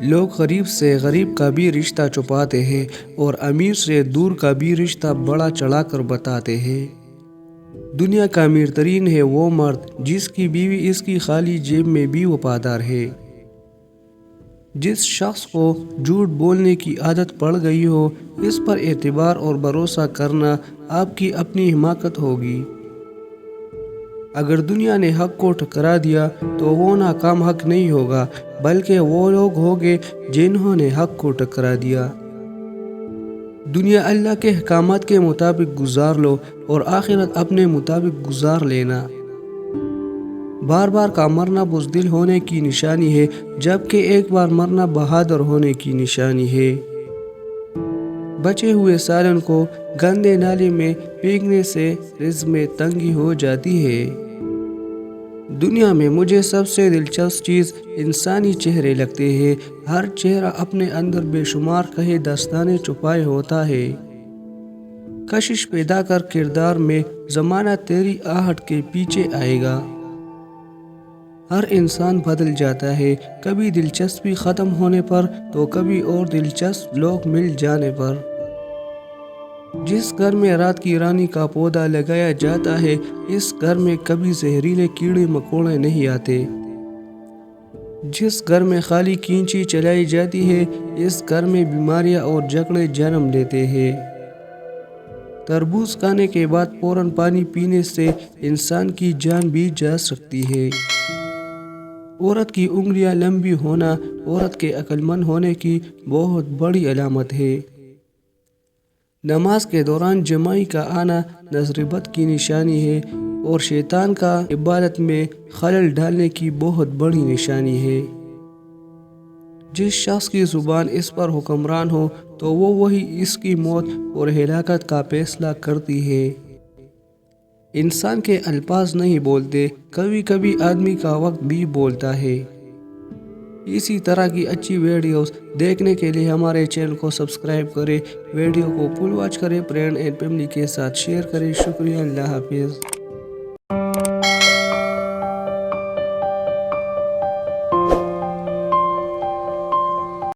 لوگ غریب سے غریب کا بھی رشتہ چھپاتے ہیں اور امیر سے دور کا بھی رشتہ بڑا چڑھا کر بتاتے ہیں۔ دنیا کا امیر ترین ہے وہ مرد جس کی بیوی اس کی خالی جیب میں بھی وفادار ہے۔ جس شخص کو جھوٹ بولنے کی عادت پڑ گئی ہو، اس پر اعتبار اور بھروسہ کرنا آپ کی اپنی حماقت ہوگی۔ اگر دنیا نے حق کو ٹھکرا دیا تو وہ ناکام حق نہیں ہوگا، بلکہ وہ لوگ ہوگے جنہوں نے حق کو ٹھکرا دیا۔ دنیا اللہ کے احکامات کے مطابق گزار لو اور آخرت اپنے مطابق گزار لینا۔ بار بار کا مرنا بزدل ہونے کی نشانی ہے، جبکہ ایک بار مرنا بہادر ہونے کی نشانی ہے۔ بچے ہوئے سالن کو گندے نالے میں پھینکنے سے رزق میں تنگی ہو جاتی ہے۔ دنیا میں مجھے سب سے دلچسپ چیز انسانی چہرے لگتے ہیں۔ ہر چہرہ اپنے اندر بے شمار کہے داستانیں چھپائے ہوتا ہے۔ کشش پیدا کر کردار میں زمانہ تیری آہٹ کے پیچھے آئے گا۔ ہر انسان بدل جاتا ہے، کبھی دلچسپی ختم ہونے پر تو کبھی اور دلچسپ لوگ مل جانے پر۔ جس گھر میں رات کی رانی کا پودا لگایا جاتا ہے، اس گھر میں کبھی زہریلے کیڑے مکوڑے نہیں آتے۔ جس گھر میں خالی کینچی چلائی جاتی ہے، اس گھر میں بیماریاں اور جھگڑے جنم لیتے ہیں۔ تربوز کھانے کے بعد فوراً پانی پینے سے انسان کی جان بھی جا سکتی ہے۔ عورت کی انگلیاں لمبی ہونا عورت کے عقل مند ہونے کی بہت بڑی علامت ہے۔ نماز کے دوران جماعی کا آنا نظر بد کی نشانی ہے اور شیطان کا عبادت میں خلل ڈالنے کی بہت بڑی نشانی ہے۔ جس شخص کی زبان اس پر حکمران ہو تو وہی اس کی موت اور ہلاکت کا فیصلہ کرتی ہے۔ انسان کے الفاظ نہیں بولتے، کبھی کبھی آدمی کا وقت بھی بولتا ہے۔ اسی طرح کی اچھی ویڈیوز دیکھنے کے لیے ہمارے چینل کو سبسکرائب کریں، ویڈیو کو فل واچ کریں، فرینڈ اینڈ فیملی کے ساتھ شیئر کریں۔ شکریہ، اللہ حافظ۔